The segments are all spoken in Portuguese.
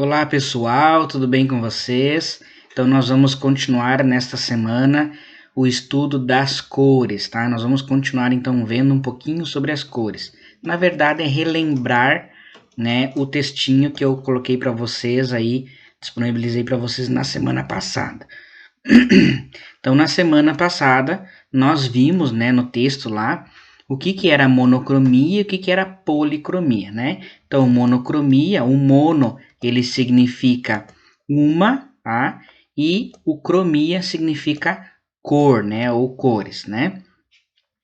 Olá pessoal, tudo bem com vocês? Então nós vamos continuar nesta semana o estudo das cores, tá? Nós vamos continuar então vendo um pouquinho sobre as cores. Na verdade é relembrar, né, o textinho que eu coloquei para vocês aí, disponibilizei para vocês na semana passada. Então na semana passada nós vimos, né, no texto lá, o que era monocromia e o que era policromia, né? Então monocromia, o mono ele significa uma, tá? E o cromia significa cor, né? Ou cores, né?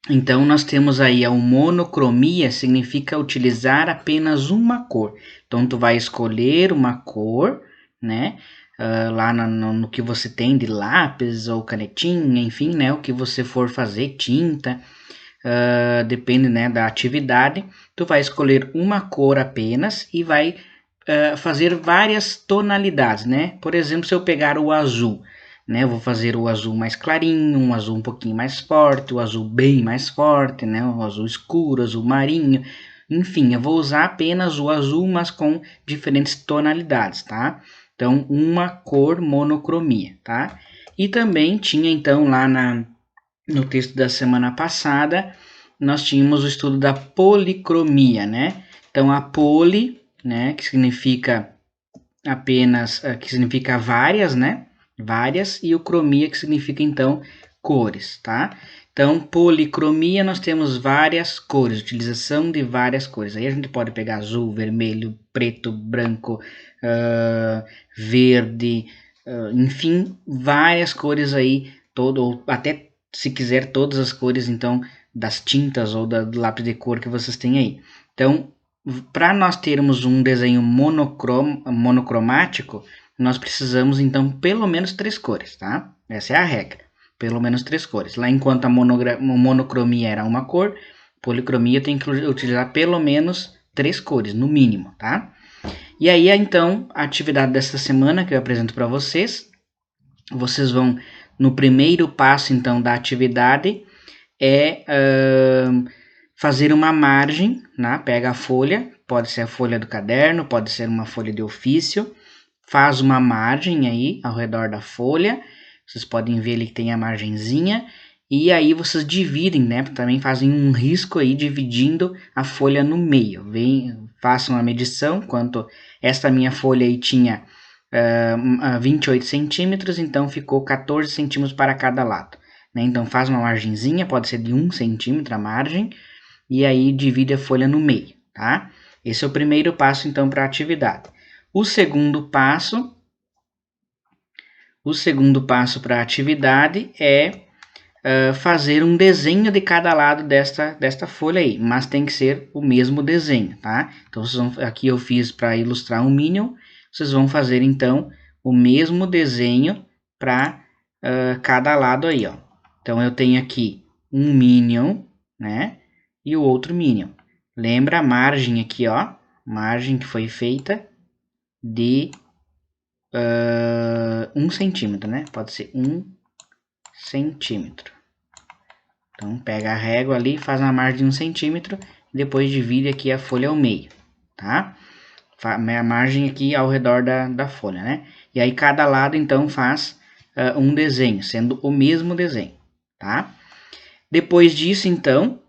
Então nós temos aí a monocromia significa utilizar apenas uma cor. Então tu vai escolher uma cor, né? Lá no que você tem de lápis ou canetinha, enfim, né? O que você for fazer, tinta, depende, né, da atividade. Tu vai escolher uma cor apenas e vai fazer várias tonalidades, né? Por exemplo, se eu pegar o azul, né? Eu vou fazer o azul mais clarinho, um azul um pouquinho mais forte, o azul bem mais forte, né? O azul escuro, azul marinho. Enfim, eu vou usar apenas o azul, mas com diferentes tonalidades, tá? Então, uma cor monocromia, tá? E também tinha, então, lá no texto da semana passada, nós tínhamos o estudo da policromia, né? Então, a poli, né, que significa apenas, que significa várias, né? Várias, e o cromia, que significa, então, cores, tá? Então, policromia, nós temos várias cores, utilização de várias cores. Aí a gente pode pegar azul, vermelho, preto, branco, verde, enfim, várias cores aí, ou até se quiser todas as cores, então, das tintas ou do lápis de cor que vocês têm aí. Então, para nós termos um desenho monocromático, nós precisamos então pelo menos 3 cores, tá? Essa é a regra, pelo menos 3 cores. Lá enquanto a monocromia era uma cor, policromia tem que utilizar pelo menos 3 cores, no mínimo, tá? E aí então a atividade desta semana que eu apresento para vocês, vocês vão no primeiro passo então da atividade é fazer uma margem, né? Pega a folha, pode ser a folha do caderno, pode ser uma folha de ofício, faz uma margem aí ao redor da folha, vocês podem ver ali que tem a margenzinha, e aí vocês dividem, né? Também fazem um risco aí dividindo a folha no meio. Façam a medição, quanto esta minha folha aí tinha 28 centímetros, então ficou 14 centímetros para cada lado. Né? Então faz uma margenzinha, pode ser de 1 centímetro a margem, e aí divide a folha no meio, tá? Esse é o primeiro passo, então, para a atividade. O segundo passo para a atividade é fazer um desenho de cada lado desta folha aí, mas tem que ser o mesmo desenho, tá? Então, aqui eu fiz para ilustrar um Minion, vocês vão fazer, então, o mesmo desenho para cada lado aí, ó. Então, eu tenho aqui um Minion, né? E o outro Minion. Lembra a margem aqui, ó. Margem que foi feita de 1 centímetro, né? Pode ser 1 centímetro. Então, pega a régua ali, faz uma margem de 1 centímetro. E depois divide aqui a folha ao meio, tá? A margem aqui ao redor da folha, né? E aí, cada lado, então, faz um desenho, sendo o mesmo desenho, tá? Depois disso, então,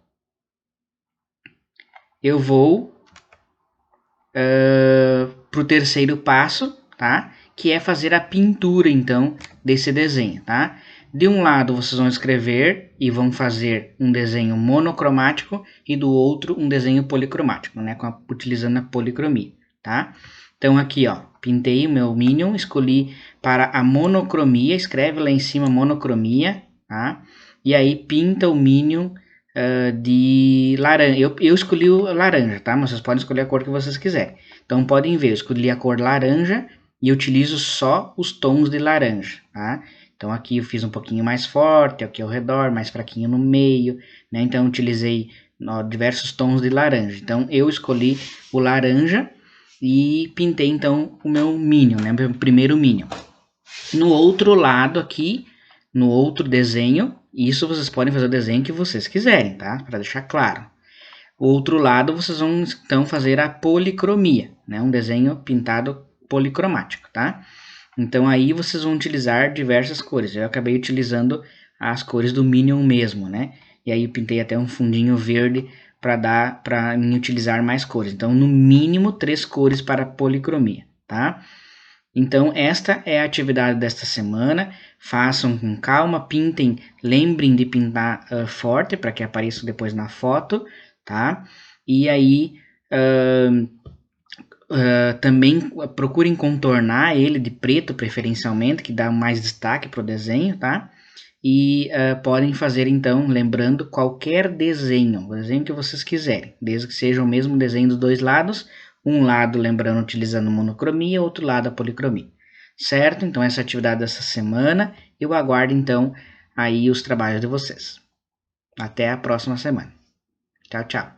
eu vou para o terceiro passo, tá? Que é fazer a pintura, então, desse desenho, tá? De um lado, vocês vão escrever e vão fazer um desenho monocromático e do outro um desenho policromático, né? Utilizando a policromia, tá? Então, aqui, ó, pintei o meu Minion, escolhi para a monocromia, escreve lá em cima monocromia, tá? E aí pinta o Minion de laranja. Eu escolhi o laranja, tá? Mas vocês podem escolher a cor que vocês quiserem. Então podem ver, eu escolhi a cor laranja e utilizo só os tons de laranja, tá? Então aqui eu fiz um pouquinho mais forte, aqui ao redor, mais fraquinho no meio, né? Então eu utilizei diversos tons de laranja. Então eu escolhi o laranja e pintei então o meu Minion, né? Meu primeiro Minion. No outro lado aqui, no outro desenho, isso vocês podem fazer o desenho que vocês quiserem, tá? Para deixar claro. O outro lado, vocês vão então fazer a policromia, né? Um desenho pintado policromático, tá? Então aí vocês vão utilizar diversas cores. Eu acabei utilizando as cores do Minion mesmo, né? E aí eu pintei até um fundinho verde para mim utilizar mais cores. Então no mínimo 3 cores para policromia, tá? Então esta é a atividade desta semana. Façam com calma, pintem, lembrem de pintar forte para que apareça depois na foto, tá? E aí também procurem contornar ele de preto preferencialmente, que dá mais destaque para o desenho, tá? E podem fazer então, lembrando, qualquer desenho, o desenho que vocês quiserem, desde que seja o mesmo desenho dos dois lados, um lado lembrando utilizando monocromia, outro lado a policromia, certo? Então essa é a atividade dessa semana, eu aguardo então aí os trabalhos de vocês. Até a próxima semana. Tchau, tchau.